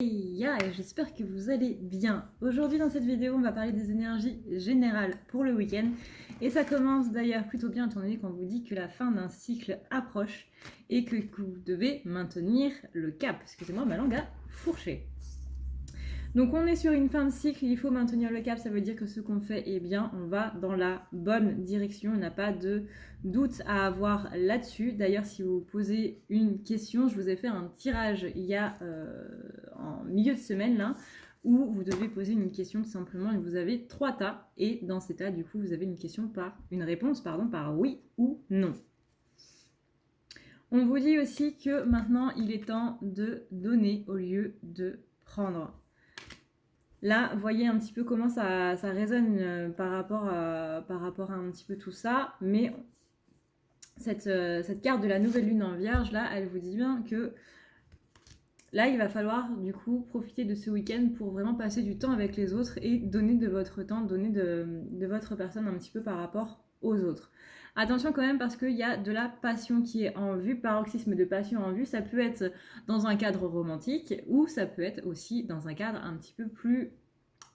Et j'espère que vous allez bien. Aujourd'hui dans cette vidéo, on va parler des énergies générales pour le week-end. Et ça commence d'ailleurs plutôt bien étant donné qu'on vous dit que la fin d'un cycle approche et que vous devez maintenir le cap. Excusez-moi, ma langue a fourché. Donc on est sur une fin de cycle, il faut maintenir le cap, ça veut dire que ce qu'on fait, eh bien, on va dans la bonne direction, il n'y a pas de doute à avoir là-dessus. D'ailleurs, si vous posez une question, je vous ai fait un tirage il y a en milieu de semaine, là, où vous devez poser une question tout simplement, et vous avez 3 tas, et dans ces tas, du coup, vous avez une réponse par oui ou non. On vous dit aussi que maintenant, il est temps de donner au lieu de prendre. Là, voyez un petit peu comment ça résonne par rapport à un petit peu tout ça. Mais cette carte de la nouvelle lune en vierge, là, elle vous dit bien que là, il va falloir du coup profiter de ce week-end pour vraiment passer du temps avec les autres et donner de votre temps, donner de votre personne un petit peu par rapport aux autres. Attention quand même parce qu'il y a de la passion qui est en vue, paroxysme de passion en vue, ça peut être dans un cadre romantique ou ça peut être aussi dans un cadre un petit peu plus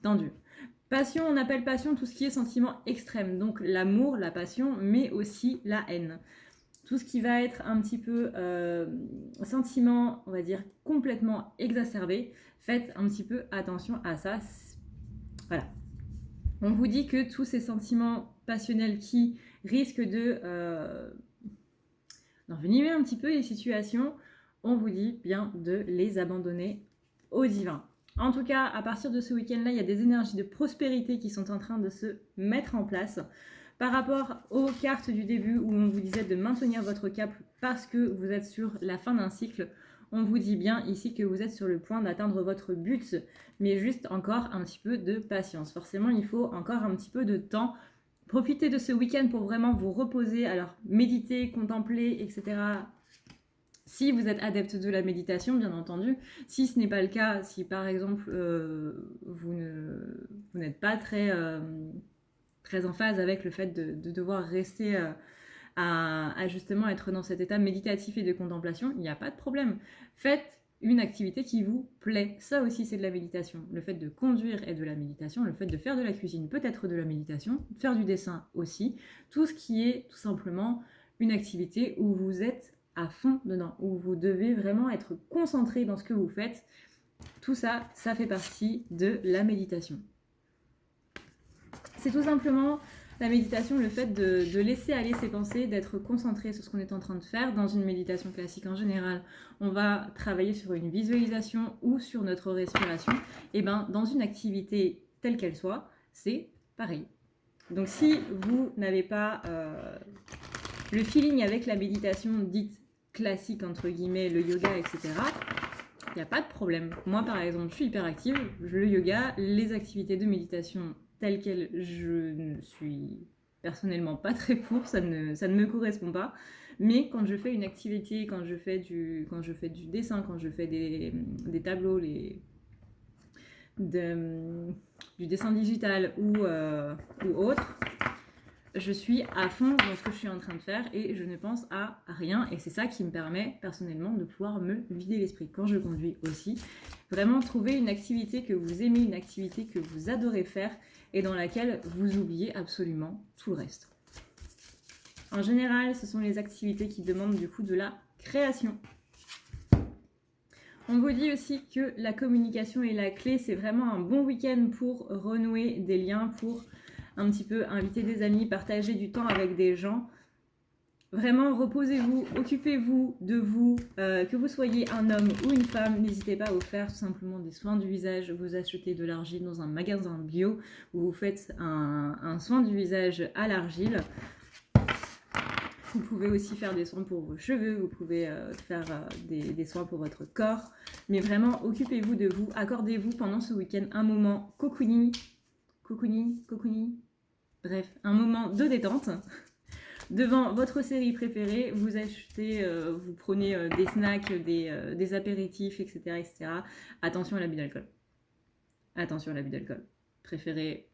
tendu. Passion, on appelle passion tout ce qui est sentiment extrême, donc l'amour, la passion, mais aussi la haine. Tout ce qui va être un petit peu sentiment, on va dire, complètement exacerbé, faites un petit peu attention à ça. Voilà. On vous dit que tous ces sentiments passionnels qui risquent d'envenimer un petit peu les situations, on vous dit bien de les abandonner au divin. En tout cas, à partir de ce week-end-là, il y a des énergies de prospérité qui sont en train de se mettre en place. Par rapport aux cartes du début où on vous disait de maintenir votre cap parce que vous êtes sur la fin d'un cycle, on vous dit bien ici que vous êtes sur le point d'atteindre votre but, mais juste encore un petit peu de patience. Forcément, il faut encore un petit peu de temps. Profitez de ce week-end pour vraiment vous reposer. Alors, méditer, contempler, etc. Si vous êtes adepte de la méditation, bien entendu. Si ce n'est pas le cas, si par exemple vous n'êtes pas très en phase avec le fait de devoir rester à justement être dans cet état méditatif et de contemplation, il n'y a pas de problème. Faites une activité qui vous plaît. Ça aussi, c'est de la méditation. Le fait de conduire est de la méditation. Le fait de faire de la cuisine peut être de la méditation. Faire du dessin aussi. Tout ce qui est tout simplement une activité où vous êtes à fond dedans, où vous devez vraiment être concentré dans ce que vous faites. Tout ça, ça fait partie de la méditation. C'est tout simplement la méditation, le fait de laisser aller ses pensées, d'être concentré sur ce qu'on est en train de faire. Dans une méditation classique en général, on va travailler sur une visualisation ou sur notre respiration. Et bien, dans une activité telle qu'elle soit, c'est pareil. Donc si vous n'avez pas le feeling avec la méditation dite classique, entre guillemets, le yoga, etc., il n'y a pas de problème. Moi, par exemple, je suis hyper active. Le yoga, les activités de méditation telles quelles, je ne suis personnellement pas très pour, ça ne me correspond pas. Mais quand je fais une activité, quand je fais du dessin, quand je fais des tableaux, du dessin digital ou autre, je suis à fond dans ce que je suis en train de faire et je ne pense à rien. Et c'est ça qui me permet personnellement de pouvoir me vider l'esprit. Quand je conduis aussi, vraiment trouver une activité que vous aimez, une activité que vous adorez faire et dans laquelle vous oubliez absolument tout le reste. En général, ce sont les activités qui demandent du coup de la création. On vous dit aussi que la communication est la clé. C'est vraiment un bon week-end pour renouer des liens, pour un petit peu inviter des amis, partager du temps avec des gens. Vraiment, reposez-vous, occupez-vous de vous, que vous soyez un homme ou une femme, n'hésitez pas à vous faire tout simplement des soins du visage. Vous achetez de l'argile dans un magasin bio, où vous faites un soin du visage à l'argile. Vous pouvez aussi faire des soins pour vos cheveux, vous pouvez faire des soins pour votre corps. Mais vraiment, occupez-vous de vous, accordez-vous pendant ce week-end un moment cocooning, bref, un moment de détente. Devant votre série préférée, vous achetez, vous prenez des snacks, des apéritifs, etc., etc. Attention à l'abus d'alcool. Attention à l'abus d'alcool. Préférez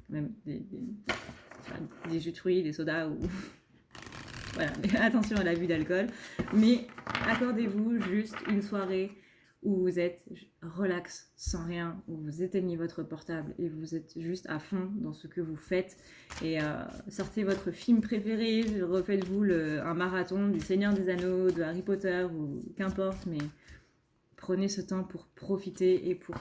même des jus de fruits, des sodas ou... Voilà, mais attention à l'abus d'alcool. Mais accordez-vous juste une soirée où vous êtes relax, sans rien, où vous éteignez votre portable et vous êtes juste à fond dans ce que vous faites. Et sortez votre film préféré, refaites-vous un marathon du Seigneur des Anneaux, de Harry Potter, ou qu'importe, mais prenez ce temps pour profiter et pour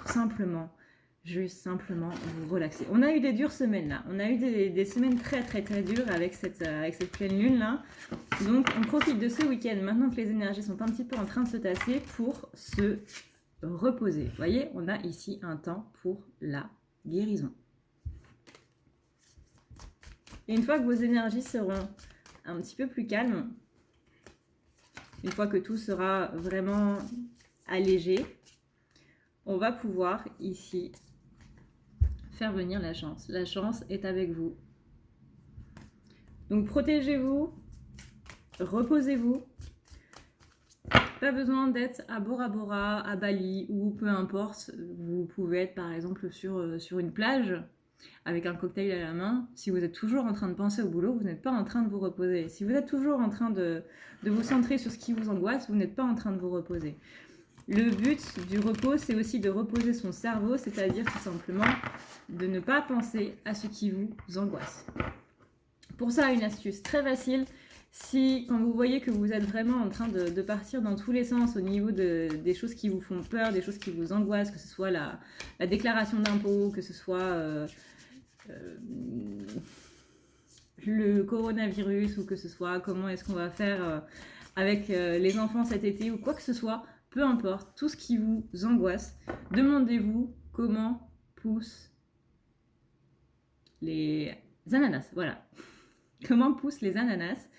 juste simplement vous relaxer. On a eu des dures semaines là, on a eu des semaines très très très dures avec cette pleine lune là. Donc on profite de ce week-end maintenant que les énergies sont un petit peu en train de se tasser pour se reposer. Vous voyez, on a ici un temps pour la guérison. Et une fois que vos énergies seront un petit peu plus calmes, une fois que tout sera vraiment allégé, on va pouvoir ici faire venir la chance. La chance est avec vous. Donc protégez-vous, reposez-vous. Pas besoin d'être à Bora Bora, à Bali ou peu importe. Vous pouvez être par exemple sur une plage avec un cocktail à la main. Si vous êtes toujours en train de penser au boulot, vous n'êtes pas en train de vous reposer. Si vous êtes toujours en train de vous centrer sur ce qui vous angoisse, vous n'êtes pas en train de vous reposer. Le but du repos, c'est aussi de reposer son cerveau, c'est-à-dire tout simplement de ne pas penser à ce qui vous angoisse. Pour ça, une astuce très facile, si quand vous voyez que vous êtes vraiment en train de partir dans tous les sens au niveau des choses qui vous font peur, des choses qui vous angoissent, que ce soit la déclaration d'impôt, que ce soit le coronavirus, ou que ce soit comment est-ce qu'on va faire avec les enfants cet été, ou quoi que ce soit, peu importe, tout ce qui vous angoisse, demandez-vous comment poussent les ananas, voilà. Comment poussent les ananas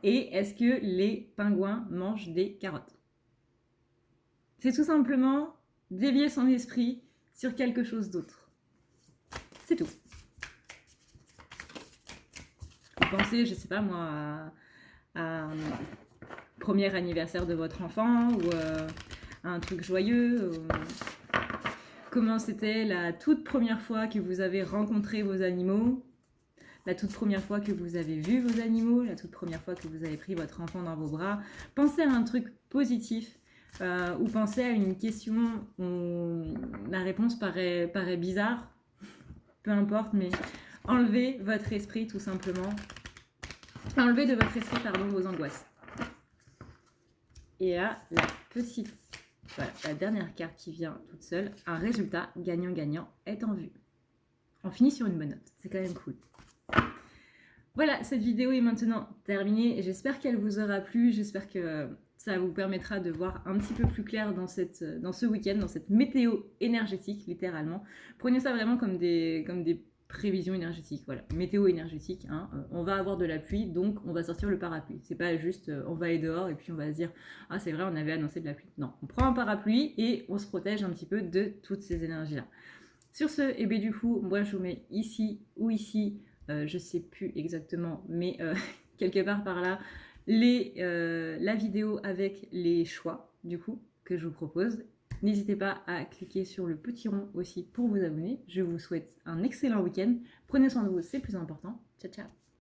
et est-ce que les pingouins mangent des carottes? C'est tout simplement dévier son esprit sur quelque chose d'autre. C'est tout. Vous pensez, je sais pas moi, à premier anniversaire de votre enfant ou à un truc joyeux. Comment c'était la toute première fois que vous avez rencontré vos animaux, la toute première fois que vous avez vu vos animaux, la toute première fois que vous avez pris votre enfant dans vos bras. Pensez à un truc positif ou pensez à une question où la réponse paraît bizarre, peu importe, mais enlevez votre esprit tout simplement. Enlevez de votre esprit, vos angoisses. Et là, voilà, la dernière carte qui vient toute seule, un résultat gagnant-gagnant est en vue. On finit sur une bonne note, c'est quand même cool. Voilà, cette vidéo est maintenant terminée. J'espère qu'elle vous aura plu, j'espère que ça vous permettra de voir un petit peu plus clair dans ce week-end, dans cette météo énergétique, littéralement. Prenez ça vraiment comme des prévisions énergétiques, voilà, météo énergétique, hein. On va avoir de la pluie, donc on va sortir le parapluie. C'est pas juste on va aller dehors et puis on va se dire ah c'est vrai on avait annoncé de la pluie. Non, on prend un parapluie et on se protège un petit peu de toutes ces énergies-là. Sur ce, et bien du coup, moi je vous mets ici ou ici, je sais plus exactement, mais quelque part par là, la vidéo avec les choix du coup que je vous propose. N'hésitez pas à cliquer sur le petit rond aussi pour vous abonner. Je vous souhaite un excellent week-end. Prenez soin de vous, c'est le plus important. Ciao, ciao.